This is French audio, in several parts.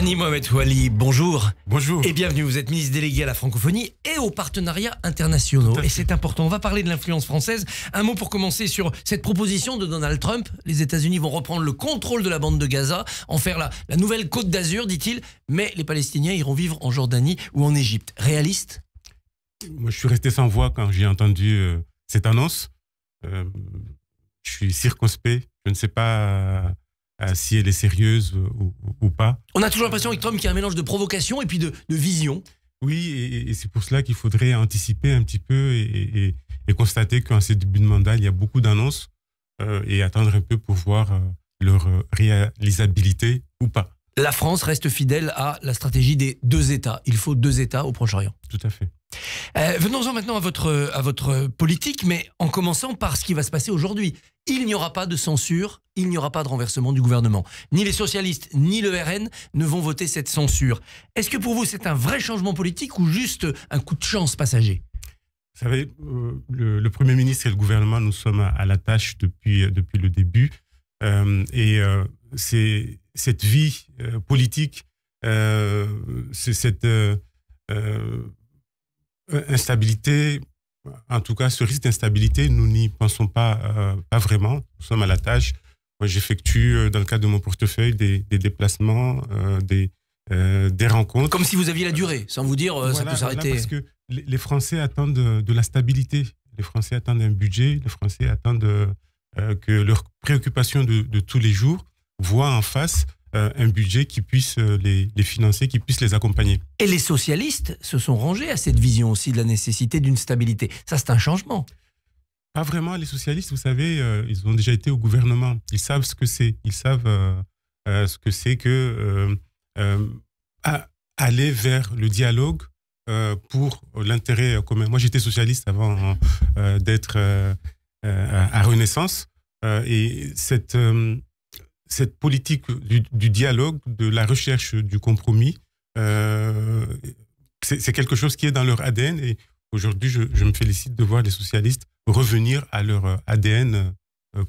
Thani Mohamed Ouali, bonjour. Bonjour. Et bienvenue, vous êtes ministre délégué à la francophonie et aux partenariats internationaux. Et c'est important, on va parler de l'influence française. Un mot pour commencer sur cette proposition de Donald Trump. Les États-Unis vont reprendre le contrôle de la bande de Gaza, en faire la nouvelle Côte d'Azur, dit-il. Mais les Palestiniens iront vivre en Jordanie ou en Égypte. Réaliste ? Moi, je suis resté sans voix quand j'ai entendu cette annonce. Je suis circonspect. Je ne sais pas si elle est sérieuse ou pas. On a toujours l'impression avec Trump qu'il y a un mélange de provocation et puis de vision. Oui, et c'est pour cela qu'il faudrait anticiper un petit peu et constater qu'en ce début de mandat, il y a beaucoup d'annonces et attendre un peu pour voir leur réalisabilité ou pas. La France reste fidèle à la stratégie des deux États. Il faut deux États au Proche-Orient. Tout à fait. Venons-en maintenant à votre politique, mais en commençant par ce qui va se passer aujourd'hui. Il n'y aura pas de censure, il n'y aura pas de renversement du gouvernement. Ni les socialistes, ni le RN ne vont voter cette censure. Est-ce que pour vous, c'est un vrai changement politique ou juste un coup de chance passager ? Vous savez, le Premier ministre et le gouvernement, nous sommes à la tâche depuis le début. C'est cette vie politique, c'est cette instabilité, en tout cas ce risque d'instabilité, nous n'y pensons pas vraiment. Nous sommes à la tâche. Moi, j'effectue dans le cadre de mon portefeuille des déplacements, des rencontres. Comme si vous aviez la durée, sans vous dire ça peut s'arrêter. Parce que les Français attendent de la stabilité. Les Français attendent un budget. Les Français attendent que leurs préoccupations de tous les jours voient en face un budget qui puisse les financer, qui puisse les accompagner. Et les socialistes se sont rangés à cette vision aussi de la nécessité d'une stabilité. Ça, c'est un changement. Pas vraiment. Les socialistes, vous savez, ils ont déjà été au gouvernement. Ils savent ce que c'est. Ils savent ce que c'est que aller vers le dialogue pour l'intérêt commun. Moi, j'étais socialiste avant d'être à Renaissance. Et cette politique du dialogue, de la recherche du compromis, c'est quelque chose qui est dans leur ADN. Et aujourd'hui, je me félicite de voir les socialistes revenir à leur ADN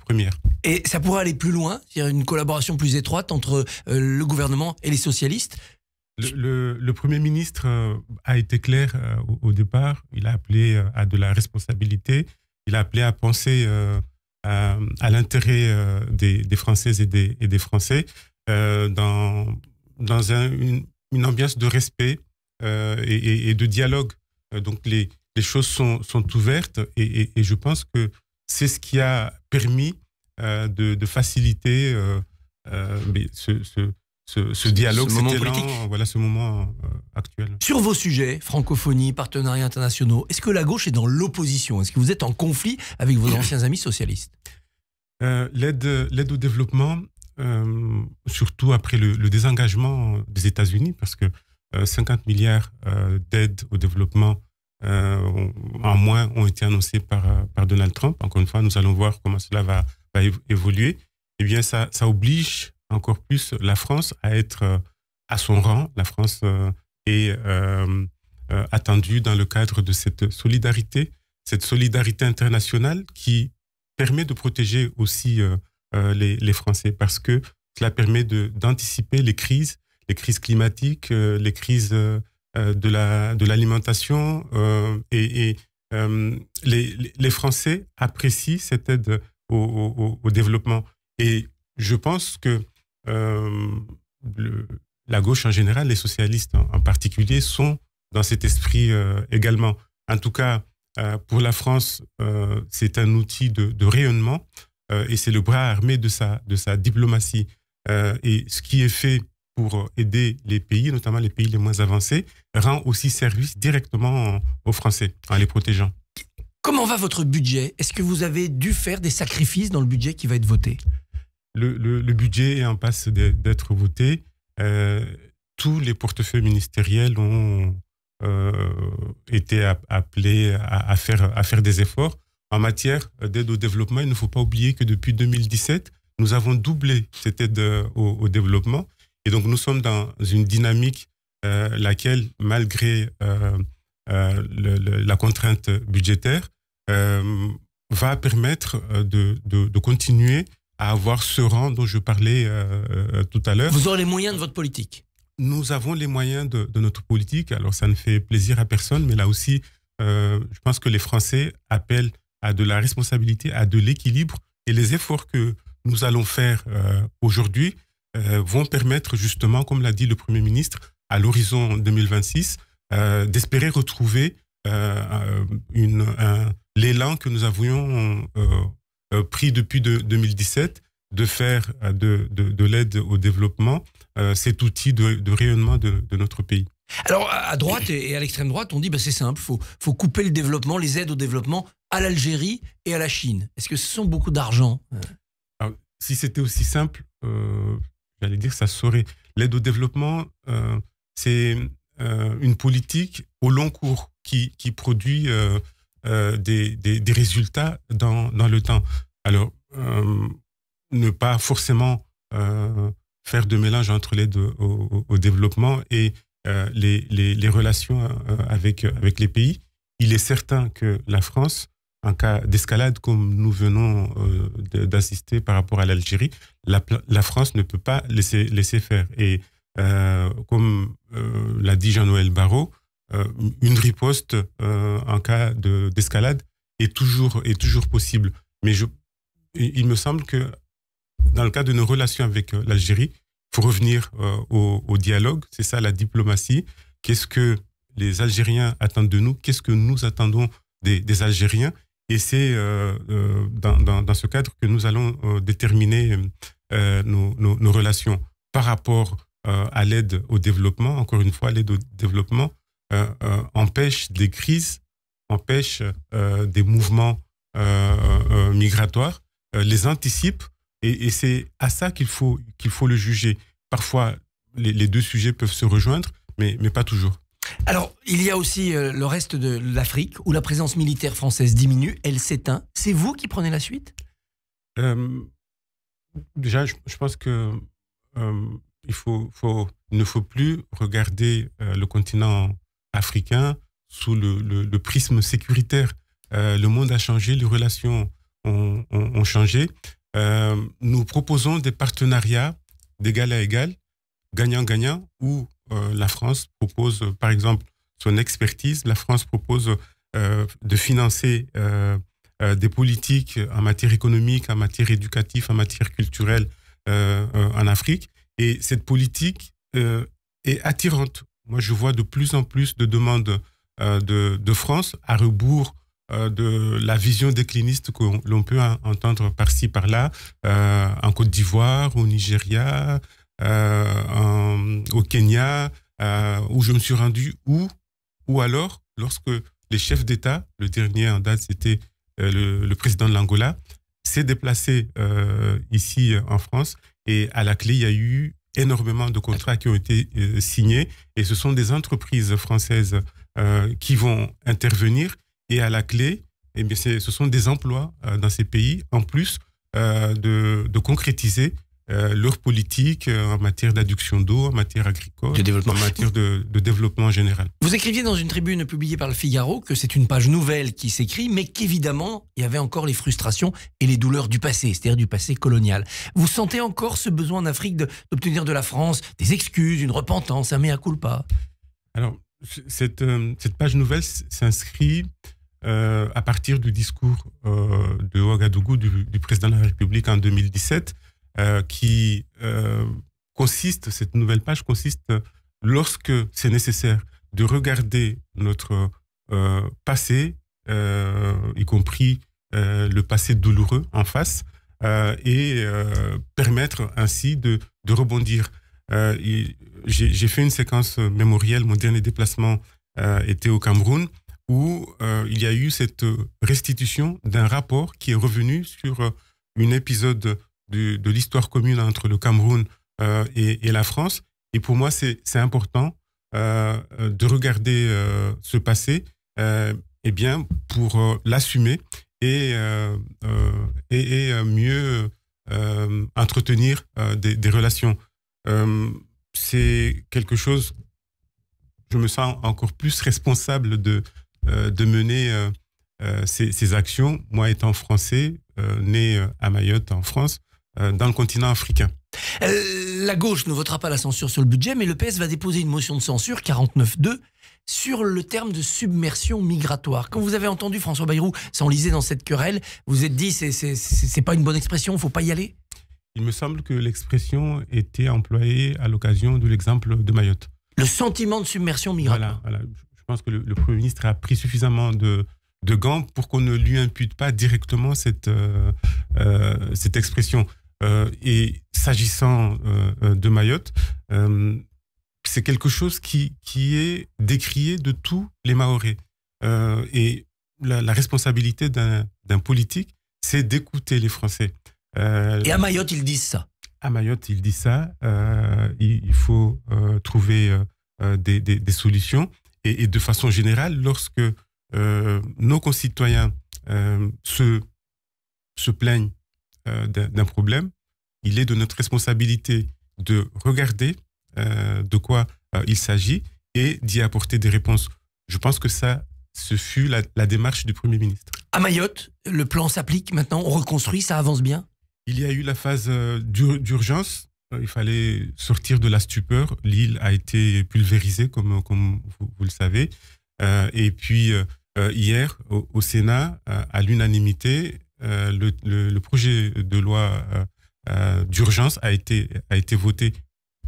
première. Et ça pourrait aller plus loin, c'est-à-dire une collaboration plus étroite entre le gouvernement et les socialistes ? Le Premier ministre a été clair au départ. Il a appelé à de la responsabilité. Il a appelé à penser à l'intérêt des Françaises et des Français dans une ambiance de respect et de dialogue. Donc les choses sont ouvertes et je pense que c'est ce qui a permis de faciliter ce dialogue, ce moment politique. Voilà ce moment actuel. Sur vos sujets, francophonie, partenariats internationaux, est-ce que la gauche est dans l'opposition ? Est-ce que vous êtes en conflit avec vos anciens amis socialistes ? L'aide au développement, surtout après le désengagement des États-Unis, parce que 50 milliards d'aides au développement en moins ont été annoncés par Donald Trump. Encore une fois, nous allons voir comment cela va évoluer. Eh bien, ça oblige encore plus la France à être à son rang. La France est attendue dans le cadre de cette solidarité internationale qui permet de protéger aussi les Français parce que cela permet d'anticiper les crises climatiques, les crises de l'alimentation et les Français apprécient cette aide au développement. Et je pense que la gauche en général, les socialistes en particulier, sont dans cet esprit également. En tout cas, pour la France, c'est un outil de rayonnement et c'est le bras armé de sa diplomatie. Et ce qui est fait pour aider les pays, notamment les pays les moins avancés, rend aussi service directement aux Français en les protégeant. Comment va votre budget ? Est-ce que vous avez dû faire des sacrifices dans le budget qui va être voté ? Le budget est en passe d'être voté. Tous les portefeuilles ministériels ont été appelés à faire des efforts. En matière d'aide au développement, il ne faut pas oublier que depuis 2017, nous avons doublé cette aide au développement. Et donc, nous sommes dans une dynamique laquelle, malgré la contrainte budgétaire, va permettre de continuer à avoir ce rang dont je parlais tout à l'heure. Vous aurez les moyens de votre politique. nous avons les moyens de notre politique. Alors, ça ne fait plaisir à personne, mais là aussi, je pense que les Français appellent à de la responsabilité, à de l'équilibre. Et les efforts que nous allons faire aujourd'hui vont permettre justement, comme l'a dit le Premier ministre, à l'horizon 2026, d'espérer retrouver l'élan que nous avions pris depuis 2017, de faire de l'aide au développement cet outil de rayonnement de notre pays. Alors, à droite et à l'extrême droite, on dit c'est simple, faut couper le développement, les aides au développement à l'Algérie et à la Chine. Est-ce que ce sont beaucoup d'argent? Alors, si c'était aussi simple, j'allais dire ça saurait. L'aide au développement, c'est une politique au long cours qui produit des résultats dans le temps. Alors, ne pas forcément faire de mélange entre l'aide au développement et les relations avec les pays. Il est certain que la France, en cas d'escalade comme nous venons d'assister par rapport à l'Algérie, la France ne peut pas laisser faire. Et comme l'a dit Jean-Noël Barrot, une riposte en cas d'escalade est toujours possible. Mais il me semble que dans le cas de nos relations avec l'Algérie, il faut revenir au dialogue. C'est ça la diplomatie. Qu'est-ce que les Algériens attendent de nous? Qu'est-ce que nous attendons des Algériens? Et c'est dans ce cadre que nous allons déterminer nos relations par rapport à l'aide au développement. Encore une fois, l'aide au développement empêche des crises, empêche des mouvements migratoires, les anticipe. Et c'est à ça qu'il faut le juger. Parfois, les deux sujets peuvent se rejoindre, mais pas toujours. Alors, il y a aussi le reste de l'Afrique, où la présence militaire française diminue, elle s'éteint. C'est vous qui prenez la suite? Déjà, je pense que il ne faut plus regarder le continent africain sous le prisme sécuritaire. Le monde a changé, les relations ont changé. Nous proposons des partenariats d'égal à égal, gagnant-gagnant, où la France propose, par exemple, son expertise. La France propose de financer des politiques en matière économique, en matière éducative, en matière culturelle en Afrique. Et cette politique est attirante. Moi, je vois de plus en plus de demandes de France à rebours de la vision décliniste que l'on peut entendre par-ci, par-là, en Côte d'Ivoire, au Nigeria, au Kenya, où je me suis rendu, ou alors, lorsque les chefs d'État, le dernier en date, c'était le président de l'Angola, s'est déplacé ici en France, et à la clé, il y a eu énormément de contrats qui ont été signés, et ce sont des entreprises françaises qui vont intervenir. Et à la clé, eh bien, ce sont des emplois dans ces pays, en plus de concrétiser leur politique en matière d'adduction d'eau, en matière agricole, en matière de développement général. Vous écriviez dans une tribune publiée par Le Figaro que c'est une page nouvelle qui s'écrit, mais qu'évidemment, il y avait encore les frustrations et les douleurs du passé, c'est-à-dire du passé colonial. Vous sentez encore ce besoin en Afrique d'obtenir de la France des excuses, une repentance, un mea culpa? Alors, cette page nouvelle s'inscrit à partir du discours de Ouagadougou du président de la République en 2017, qui cette nouvelle page consiste, lorsque c'est nécessaire, de regarder notre passé, y compris le passé douloureux en face, et permettre ainsi de rebondir. J'ai fait une séquence mémorielle, mon dernier déplacement était au Cameroun, où il y a eu cette restitution d'un rapport qui est revenu sur un épisode de l'histoire commune entre le Cameroun et la France. Et pour moi, c'est important de regarder ce passé eh bien, pour l'assumer et mieux entretenir des relations. C'est quelque chose, je me sens encore plus responsable de mener ces actions. Moi, étant français, né à Mayotte en France, dans le continent africain. La gauche ne votera pas la censure sur le budget, mais le PS va déposer une motion de censure, 49-2, sur le terme de submersion migratoire. Quand vous avez entendu François Bayrou s'enliser dans cette querelle, vous vous êtes dit c'est pas une bonne expression, il ne faut pas y aller? Il me semble que l'expression était employée à l'occasion de l'exemple de Mayotte. Le sentiment de submersion migratoire. Voilà. Je pense que le Premier ministre a pris suffisamment de gants pour qu'on ne lui impute pas directement cette expression. Et s'agissant de Mayotte, c'est quelque chose qui est décrié de tous les Mahorais. Et la responsabilité d'un politique, c'est d'écouter les Français. Et à Mayotte, ils disent ça. À Mayotte, ils disent ça. Il faut trouver des solutions. Et de façon générale, lorsque nos concitoyens se plaignent d'un problème, il est de notre responsabilité de regarder de quoi il s'agit et d'y apporter des réponses. Je pense que ce fut la démarche du Premier ministre. À Mayotte, le plan s'applique maintenant, on reconstruit, ça avance bien? Il y a eu la phase d'urgence. Il fallait sortir de la stupeur. L'île a été pulvérisée, comme vous le savez. Et puis, hier, au Sénat, à l'unanimité, le projet de loi d'urgence a été voté.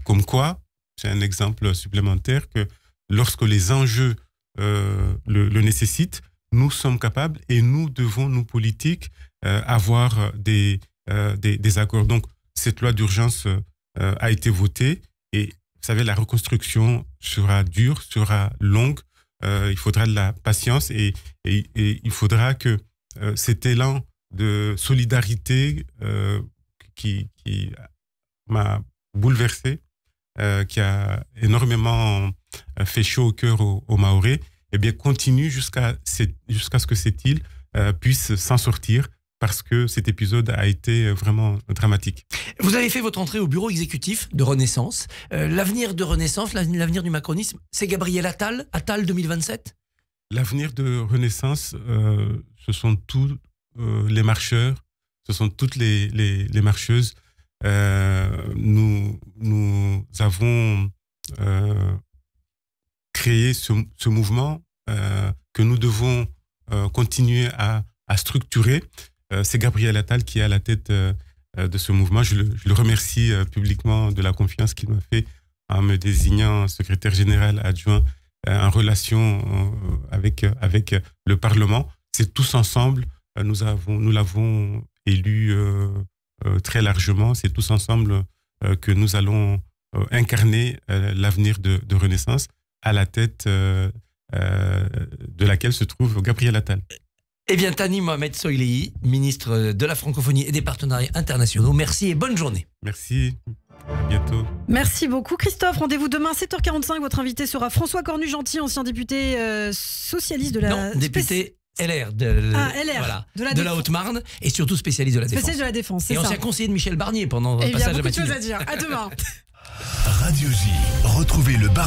Comme quoi, c'est un exemple supplémentaire que lorsque les enjeux le nécessitent, nous sommes capables et nous devons, nous politiques, avoir des accords. Donc, cette loi d'urgence a été votée et vous savez, la reconstruction sera dure, sera longue. Il faudra de la patience et il faudra que cet élan de solidarité qui m'a bouleversé, qui a énormément fait chaud au cœur aux Mahorais, eh bien, continue jusqu'à ce que cette île puisse s'en sortir, parce que cet épisode a été vraiment dramatique. Vous avez fait votre entrée au bureau exécutif de Renaissance. L'avenir de Renaissance, l'avenir du macronisme, c'est Gabriel Attal 2027? L'avenir de Renaissance, ce sont tous les marcheurs, ce sont toutes les marcheuses. Nous avons créé ce mouvement que nous devons continuer à structurer. C'est Gabriel Attal qui est à la tête de ce mouvement. Je le remercie publiquement de la confiance qu'il m'a fait en me désignant secrétaire général adjoint en relation avec le Parlement. C'est tous ensemble, nous l'avons élu très largement, c'est tous ensemble que nous allons incarner l'avenir de Renaissance, à la tête de laquelle se trouve Gabriel Attal. Eh bien, Thani Mohamed Soilihi, ministre de la Francophonie et des Partenariats Internationaux, merci et bonne journée. Merci, à bientôt. Merci beaucoup Christophe, rendez-vous demain 7h45, votre invité sera François Cornu-Gentil, ancien député socialiste de la... Non, député LR, LR voilà, de la Haute-Marne et surtout spécialiste de la Défense. Spécialiste de la Défense, c'est et ça. ancien conseiller de Michel Barnier pendant un passage passage à beaucoup de Matignon. choses à dire, à demain. Radio J, retrouvez le bar.